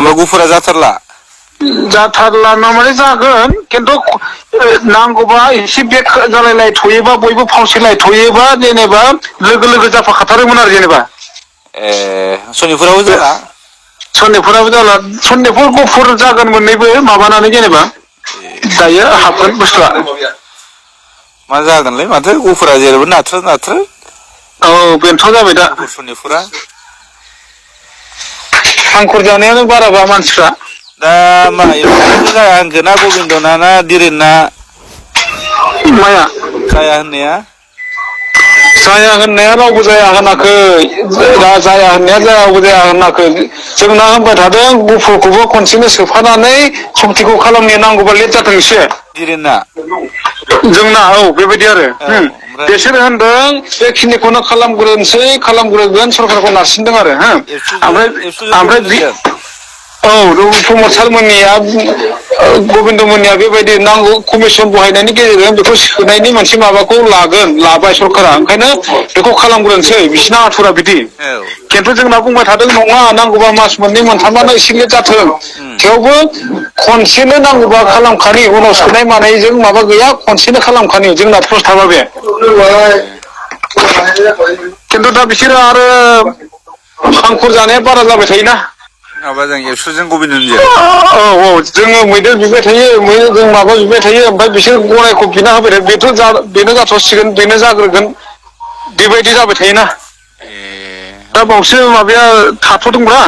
होमबा गुफुरा जाथारला माने जागोन खिन्थु नांगौबा एसे बेक जालायलायथ'योबा बयबो फावसिलायथ'योबा जेनेबा लोगो जाफाखाथारोमोन आरो जेनेबा सनिपुराबो जाला सन्देफुराबो जाला सन्देफुर गुफुर जागोन मोननैबो माबानानै जेनेबा दायो हाबगोन बुस्थुआ मा जागोनलै माथो गुफुरा जेरैबो नाथ्रो औ बेनोथ' जाबाय दा सनिपुरा हांखुर जानायानो बाराबा मानसिफ्रा दा मा जाया होनखोना गबिन्दना ना दिरेनना माया जाया होननाया रावबो जाया होनाखै जाया होननाया रावबो जाया होनाखै जोंना होनबाय थादों गुफुरखौबो खनसेनो सोफानानै सक्तिखौ खालामनो नांगौबा लेट जाथों एसे दिरेनना जोंना औ बेबायदि आरो बिसोर होनदों बेखिनिखौनो खालामग्रोगोन सरखारखौ नारसिनदों आरो ओमफ्राय औ प्रमद सारमोननिया गबिन्दमोननिया बेबायदि नांगौ कमिसन बहायनायनि गेजेरजों बेखौ सोनायनि मोनसे माबाखौ लाबाय सरखारा ओंखायनो बेखौ खालामग्रोनोसै बिसिना आथुरा बिदि खिन्थु जोंना बुंबाय थादों नङा नांगौबा मास मोननै मोनथामानो एसे लेट जाथों थेवबो खनसेनो नांगौबा खालामखानि उनाव सोनाय मानायजों माबा गैया खनसेनो खालामखानि जोंना प्रस्ताबा बे खिन्थु दा बिसोरो आरो हांखुर जानाया बारा जाबाय थायोना माबाजों एबसुजों गबिन्दजों औ जोङो मैदेर बिबाय थायो जों माबा बिबाय थायो ओमफ्राय बिसोर गनायखौ बिना होबाय थायो बेनो जाथ'सिगोन बेनो जाग्रोगोन बेबायदि जाबाय थायोना दा बावसो माबाया थाथ'दोंब्रा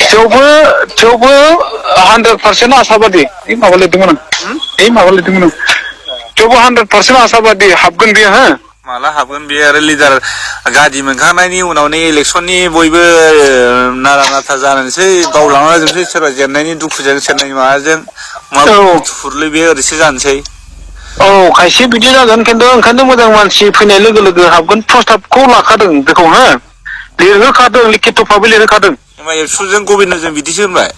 थेवबो 100% आसाबादि माबा लिरदोंमोन आं थेवबो 100% आसाबादि हाबगोन बेयो हो माला हाबगोन बे आरो लिडार गादि मोनखांनायनि उनावनो इलेक्सननि बयबो नारा नाथा जानोसै बावलांना जोबसै सोरबा जेननायनि दुखुजों सोरनायनि माबाजों मा थुरलै बे ओरैसो जानोसै औ खायसे बिदि जागोन खिन्थु ओंखायनो मोजां मानसि फैनाय लोगो हाबगोन प्रस्ताबखौ लाखादों बेखौ हो लिरहोखादों लिखित' भाबै लिरहोखादों एबसुजों गबिन्दजों बिदिसो होनबाय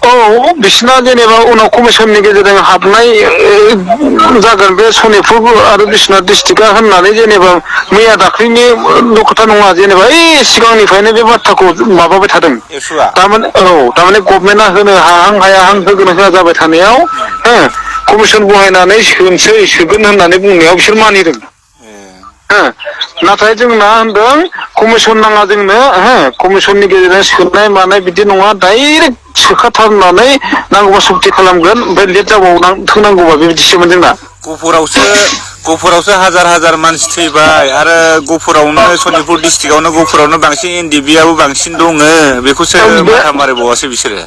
औ बिसिना जेनेबा उनाव कमिसननि गेजेरजों हाबनाय जागोन बे सनितपुर आरो बिश्वनाथ डिस्ट्रिक्टआ होननानै जेनेबा मैया दाख्लैनि खोथा नङा जेनेबा सिगांनिफ्रायनो बे बाथ्राखौ माबाबाय थादों थारमाने गभर्नमेन्टआ होनो हायाहां होगोन होआ जाबाय थानायाव हो कमिसन बहायनानै सोगोन होननानै बुंनायाव बिसोर मानिदों नाथाय जोंना होनदों कमिसन नाङा जोंनो कमिसननि गेजेरजों सोनाय मानाय बिदि नङा डाइरेक्ट सोखाथारनानै नांगौबा सक्ति खालामगोन ओमफ्राय लेट जाबावनांगौबा बेबायदिसोमोन जोंना गहपुरावसो हाजार मानसि थैबाय आरो गहपुरावनो सनितपुर डिस्ट्रिक्टआवनो गहपुरावनो बांसिन एनडिबिआबो बांसिन दङ बेखौसो माथा मारिबावासै बिसोरो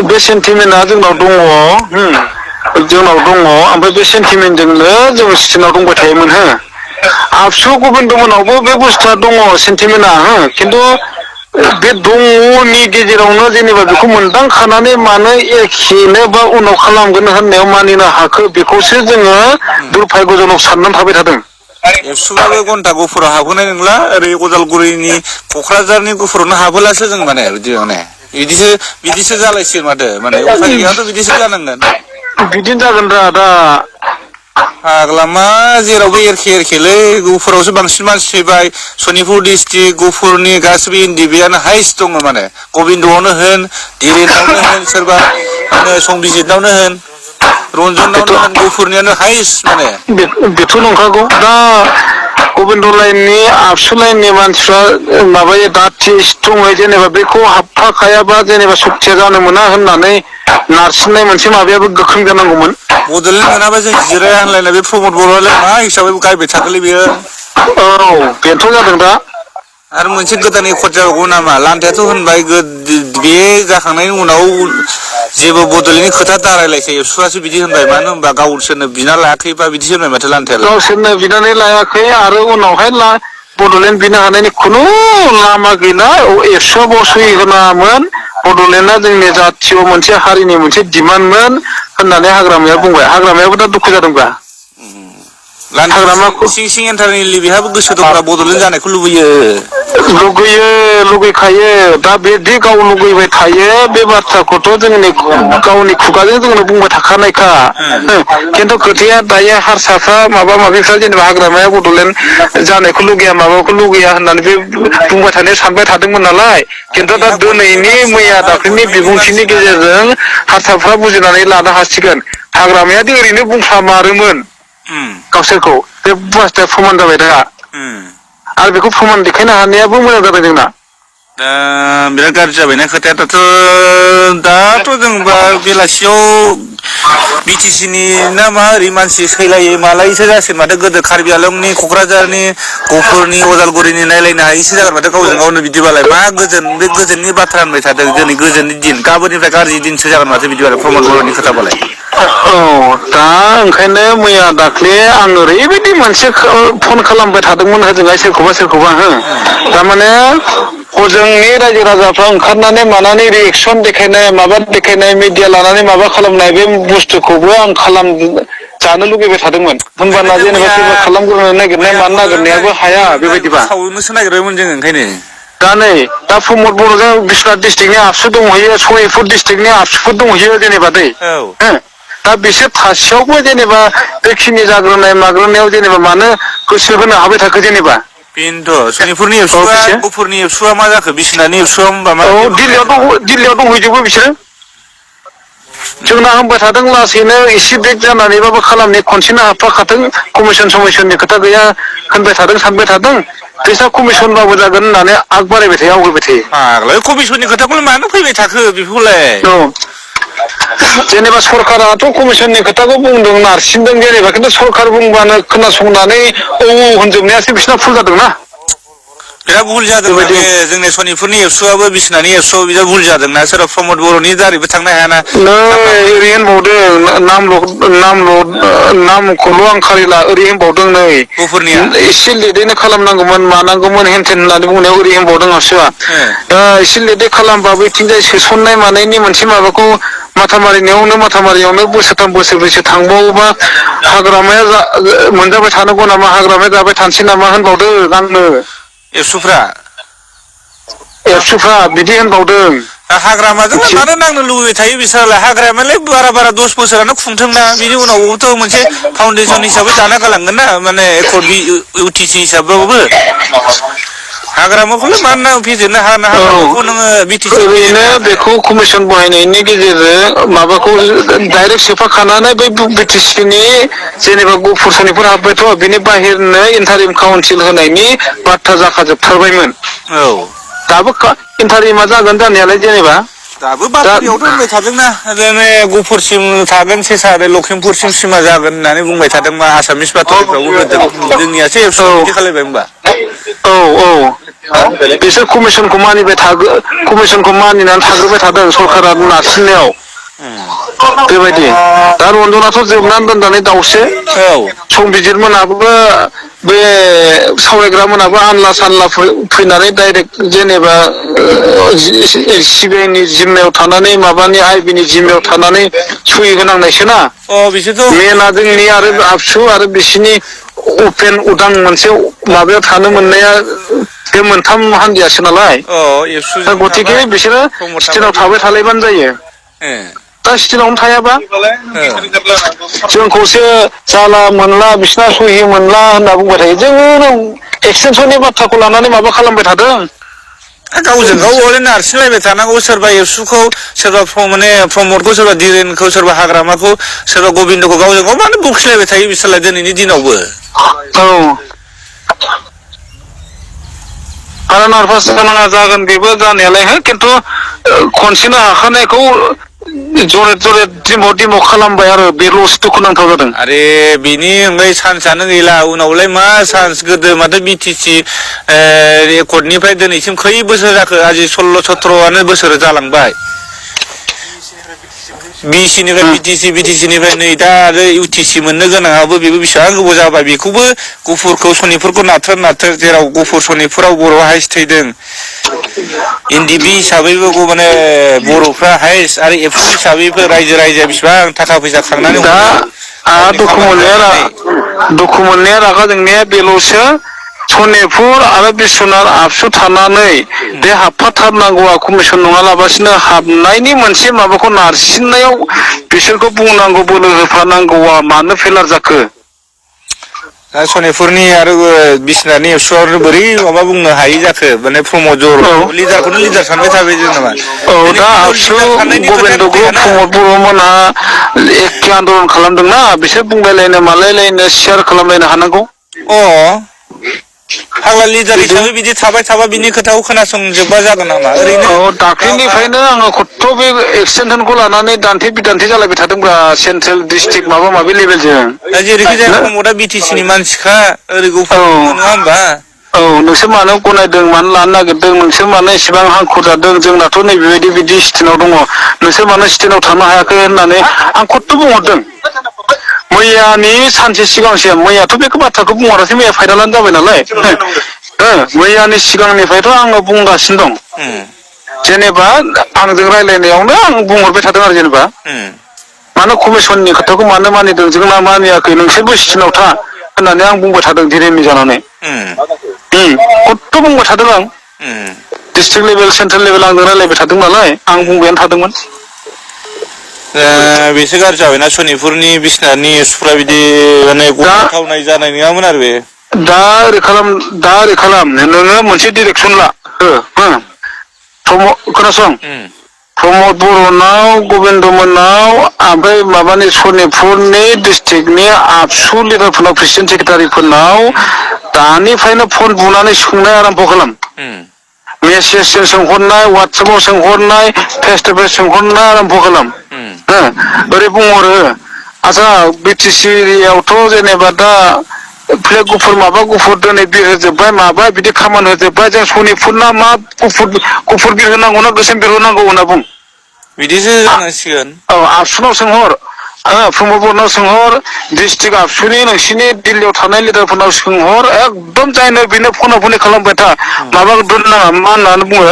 बे सेन्टिमेन्टआ जोंनाव दङ ओमफ्राय बे सेन्टिमेन्टजोंनो जों सिटनाव दंबाय थायोमोन हो आबसु गबिन्दमोनावबो बे बुस्थुआ दङ सेन्टिमेन्टआ खिन्थु बे दङनि गेजेरावनो जेनेबा बेखौ मोनदांखानानै मानो एखेनो बा उनाव खालामगोन होननायाव मानिनो हाखो बेखौसो जोङो दुरभाग्यजनक साननानै थाबाय थादों एबसुबाबो घन्टा गहपुराव हाबहोनाय नंला ओरै उदालगुरिनि क'क्राझारनि गहपुरावनो हाबहोलासो जों माने बिदिसो जालायसिगोन माथो माने उफाय गैयाथ' बिदिसो जानांगोन बिदिनो जागोन दा फाग्ला मा जेरावबो एखेलै गहपुरावसो बांसिन मानसि फैबाय सनितपुर डिस्ट्रिक्ट गहपुरनि गासिबो एनडिबिआनो हाइस्ट दङ माने गबिन्दआवनो होन दिरेनावनो होन सोरबा संबिजितनावनो होन रन्जनावनो होन गहपुरनियानो हाइस्ट माने बेथ' नंखागौ दा गबिन्द लाइननि आबसु लाइननि मानसिफ्रा माबायो दा स्ट्रङै जेनेबा बेखौ हाबफाखायाबा जेनेबा सक्तिया जानो मोना होननानै नारसिननाय मोनसे माबायाबो गोख्रों जानांगौमोन बड'लेण्ड मोनाबा जों जिराया होनलायनाय बे प्रमद बर'आलाय मा हिसाबै गायबाय थाखोलै बेयो बेनोथ' जादों दा आरो मोनसे गोदान एकर्ड जाबावगौ नामा लान्थायाथ' होनबाय बे जाखांनायनि उनाव जेबो बड'लेण्डनि खोथा दारायलायसै एबसुआसो बिदि होनबाय मानो होनबा गावसोरनो बिना लायाखैबा बिदिसो होनबाय माथो लान्थायालाय गावसोरनो बिनानै लायाखै आरो उनावहाय बड'लेण्ड बिनो हानायनि खुनु लामा गैला एबसुआ सहि होनामोन बड'लेण्डआ जोंनि जाथिय मोनसे हारिनि मोनसे डिमान्डमोन होननानै हाग्रामाया बुंबाय हाग्रामायाबो दा दुखु जादोंब्ला हाग्रामाखौ सिं सिं इन्टारनेलि बेहाबो गोसो दंब्ला बड'लेण्ड जानायखौ लुबैयो लुगैखायो दा बेदि गाव लुगैबाय थायो बे बाथ्राखौथ' जोंनि गावनि खुगाजों जोंनो बुंबाय थाखानायखा खिन्थु खोथाया दायो हारसाफ्रा माबा माबिफ्रा जेनेबा हाग्रामाया बड'लेण्ड जानायखौ लुगैया माबाखौ लुगैया होननानै बे बुंबाय थानाय सानबाय थादोंमोन नालाय खिन्थु दा दिनैनि मैया दाख्लैनि बिबुंथिनि गेजेरजों हारसाफ्रा बुजिनानै लानो हासिगोन हाग्रामायादि ओरैनो बुंफ्रामारोमोन गावसोरखौ बे बाथ्राया प्रमान जाबाय दा आरो बेखौ प्रमान देखायनो हानायाबो मोजां जाबाय जोंना दा बिराद गाज्रि जाबायना खोथाया दाथ' जोंबा बेलासियाव बिटिसिनि ना मा ओरै मानसि सैलायै मालायैसो जासिगोन माथो गोदो कार्बि आलंनि क'क्राझारनि गफुरनि अदालगुरिनि नायलायनो हायैसो जागोन माथो गावजों गावनो बिदिबालाय मा गोजोन बे गोजोननि बाथ्रा होनबाय थादों दिनै गोजोननि दिन गाबोननिफ्राय गाज्रि दिनसो जागोन माथो बिदिबालाय प्रमद बर'नि खोथाबालाय दा ओंखायनो मैया दाख्लै आं ओरैबायदि मोनसे फन खालामबाय थादोंमोन होजोंहाय सोरखौबा थारमाने हजोंनि रायजो राजाफ्रा ओंखारनानै मानानै रिएक्सन देखायनाय माबा देखायनाय मिडिया लानानै माबा खालामनाय बे बुस्थुखौबो आं जानो लुगैबाय थादोंमोन होनबाना जेनेबा सोरबा खालामग्रोनो नागिरनाय मानो नागिरनायाबो हाया बेबायदिबा सावनोसो नागिरबायमोन जों ओंखायनो दा प्रमद बर'जों बिश्वनाथ डिस्ट्रिक्टनि आबसु दंहैयो सनितपुर डिस्ट्रिक्टनि आबसुफोर दंहैयो जेनेबा दा बिसोर थासेयावबो जेनेबा बेखिनि जाग्रोनाय माग्रोनायाव जेनेबा मानो गोसो होनो हाबाय थाखो जेनेबा बेनोथ' सनितपुरनि एबसुआ गफुरनि एबसुआ मा जाखो बिश्वनाथनि एबसुआ होनबा मा दिल्लीयाव दंहैजोबो बिसोरो जोंना होनबाय थादों लासैनो एसे ब्रेक जानानैबाबो खालामनि खनसेनो हाबफाखाथों कमिसननि खोथा गैया होनबाय थादों सानबाय थादों फैसा कमिसनबाबो जागोन होननानै आग बारायबाय थायो आवगायबाय थायो फाग्ला कमिसननि खोथाखौलाय मानो फैबाय थाखो बेखौलाय जेनेबा सरकाराथ' कमिसननि खोथाखौ बुंदों नारसिनदों जेनेबा खिन्थु सरकार बुंबानो खोनासंनानै होनजोबनायासो बिसिना भुल जादोंना बिराद भुल जादों बे जोंनि सनितपुरनि एबसुआबो बिश्वनाथनि एबसुआबो बिराद भुल जादोंना सोरबा प्रमद बर'नि दारैबो थांनो हायाना ओरै होनबावदों नामखौल' आं खारिला ओरै होनबावदों नै गफुरनिया एसे लेटैनो खालामनांगौमोन मानांगौमोन हेनथेन होननानै बुंनायाव ओरै होनबावदों आबसुआ एसे लेटै खालामबा बैथिंजाय सोसननाय मानायनि मोनसे माबाखौ माथा मारियावनो बोसोरथाम बोसोरब्रैसो थांबावोबा हाग्रामाया मोनजाबाय थानांगौ नामा हाग्रामाया जाबाय थानोसै नामा होनबावदों आंनो एबसुफ्रा बिदि होनबावदों हाग्रामाजों मानो नांनो लुबैबाय थायो बिसोरलाय हाग्रामायालाय बारा 10 बोसोरानो खुंथोंना बिनि उनावबोथ' मोनसे फाउन्डेसन हिसाबै दाना गालांगोन ना माने इउटिसि हिसाबावबो हाग्रामाखौलाय मानो फेजेननो हाग्रामाखौ नोङो बिटिसि ओरैनो बेखौ कमिसन बाहायनायनि गेजेरजों माबाखौ डाइरेक्ट सोफाखानानै बै बिटिसिनि जेनेबा गफुर सनितपुर हाबबायथ' बिनि बाहेरनो इन्टारिम काउन्सिल होनायनि बाथ्रा जाखाजोबथारबायमोन दाबो इन्टारिमा जागोन जानायालाय जेनेबा दाबो बाथरियावथ' होनबाय थादोंना गफुरसिम थागोन सेसा लखिमपुरसिम सिमा जागोन होननानै बुंबाय थादों मा आसामिस बाथरिफ्रावबो होदों जोंनियासो एबसु बिदि खालायबाय होनबा बिसोर कमिसनखौ मानिनानै थाग्रोबाय थादों सरकारा नारसिननायाव बेबायदि दा रन्जनाथ' जोबनानै दोननानै दाउसो संबिजिर मोनाबो बे सावरायग्रा मोनाबो आनला सानला फैनानै डाइरेक्ट जेनेबा सिबिआइनि जिम्मायाव थानानै माबानि आइबिनि जिम्मायाव थानानै सहि होनांनायसोना मेना जोंनि आरो आबसु आरो बिसिनि अपेन उदां मोनसे माबायाव थानो मोननाया बे मोनथाम हान्जायासो नालाय गतिके बिसोरो स्टेनाव थाबाय थालायबानो जायो दा स्टेनावनो थायाबा जोंखौसो जाला मोनला बिसिना सहि मोनला होनना बुंबाय थायो जोङो एक्सटेनसननि बाथ्राखौ लानानै माबा खालामबाय थादों गावजों गाव नारसिनलायबाय थानांगौ सोरबा एबसुखौ सोरबा प्रमदखौ सोरबा धीरेनखौ सोरबा हाग्रामाखौ सोरबा गबिन्दखौ गावजों गाव मानो बखिलायबाय थायो बिसोरलाय दिनैनि दिनावबो आरो नार्भास जानाङा जागोन बेबो जानायालाय खिन्थु खनसेनो हाखानायखौ जरे दिमाव खालामबाय आरो बेल'सो दुखुनांथाव जादों आरे बिनि ओमफ्राय चान्सआनो गैला उनावलाय मा चान्स गोदो माथो बिटिसि रेकर्डनिफ्राय दिनैसिम खै बोसोर जाखो आजि 16-17 बोसोर जालांबाय बिसिनिफ्राय बिटिसिनिफ्राय नै दा आरो इउटिसि मोननो गोनाङाबो बेबो बेसेबां गोबाव जाबाय बेखौबो गफुरखौ सनितपुरखौ नाथार जेराव गफुर सनितपुराव बर' हाइस थैदों एनडिबि हिसाबैबो माने बर'फ्रा हाइस आरो एबसु हिसाबैबो रायजो राजाया बेसेबां थाखा फैसा खांनानै दा दुखु मोननाया दुखु मोननाया रागा जोंनाया बेल'सो सनितपुर आरो बिस्वनाथ आबसु थानानै बे हाबफाथारनांगौआ कमिसन नङालाबासिनो हाबनायनि मोनसे माबाखौ नारसिननायाव बिसोरखौ बुंनांगौ बोलो होफानांगौआ मानो फेलार जाखो सनितपुरनि आरो बिस्वनाथनि एबसुआव बोरै माबा बुंनो हायि जाखो माने प्रमद लिडारखौनो लिडार सानबाय थाबाय जों नामा औ दा आबसु गबिन्द ग्रुप प्रमद बर'मोनहा एखे आन्दलन खालामदोंना बिसोर बुंलायलायनो मालायलायनो शेयार खालामलायनो हानांगौ फाग्ला लिडार हिसाबै बिदि थाबाय थाबा बिनि खोथाखौ खोनासंजोबबा जागोन नामा ओरैनो दाख्लैनिफ्रायनो आङो खथ' बे एक्सटेनसनखौ लानानै दान्थे बिदान्थे जालायबाय थादोंब्रा सेन्ट्रेल डिस्ट्रिक्ट माबा माबि लेभेलजों दा जेरैखि जाया प्रमदआ बिटिसिनि मानसिखा ओरै गुफुर नङा होमबा औ नोंसोर मानो गनायदों मानो लानो नागिरदों नोंसोर मानो इसेबां हांखुर जादों जोंनाथ' नैबेबायदि बिदि स्टेनाव दङ नोंसोर मानो स्टेनाव थानो हायाखै होननानै आं खथ' बुंहरदों मैयानि सानसे सिगांसो मैयाथ' बे बाथ्राखौ बुंहरासै मैया फाइनालानो जाबाय नालाय मैयानि सिगांनिफ्रायथ' आङो बुंगासिनो दं जेनेबा आंजों रायलायनायावनो आं बुंहरबाय थादों आरो जेनेबा मानो कमिसननि खोथाखौ मानो मानिदों जोंना मानियाखै नोंसोरबो स्टेनाव था होननानै आं बुंबाय थादों धीरेननि जानानै खथ' बुंबाय थादों आं डिस्ट्रिक्ट लेभेल सेन्ट्रेल लेभेल आंजों रायलायबाय थादों नालाय आं बुंबायानो थादोंमोन बेसो गाज्रि जाबायना सनितपुरनि बिस्वनाथनि एबसुफ्रा बिदि माने गनायथावनाय जानाय नङामोन आरो बे दा ओरै खालाम नोङो मोनसे डिरेक्सन ला खोनासं प्रमद बर'नाव गबिन्द मोननाव ओमफ्राय माबानि सनितपुरनि डिस्ट्रिक्टनि आबसु लिडारफोरनाव प्रेसिडेन्ट सेक्रेटारिफोरनाव दानिफ्रायनो फन बुनानै सोंनाय आराम्भ खालाम मेसेजजों सोंहरनाय वाट्सएपाव सोंहरनाय फेस टु फेस सोंहरनाय आराम्भ खालाम ओरै बुंहरो आच्छा बिटिसि एरियायावथ' जेनेबा दा फ्लेग गुफुर माबा गुफुर दिनै बिर होजोब्बाय माबा बिदि खामानि होजोब्बाय जों सनितपुरना मा गुफुर बिर होनांगौ ना गोसोम बिर होनांगौ होनना बुं बिदिसो जानांसिगोन औ आबसुनाव सोंहर प्रमद बर'नाव सोंहर डिस्ट्रिक्ट आबसुनि नोंसिनि दिल्लीयाव थानाय लिडारफोरनाव सोंहर एकदम जायनो बेनो फना फनि खालामबाय था माबा दोननाङा मा होननानै बुङो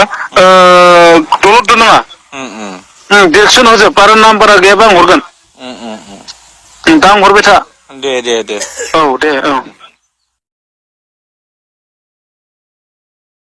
दलद दोननाङा डिरेक्सन होजोब आरो नाम्बारा गैयाबा आं हरगोन दा आं हरबाय था दे औ दे औ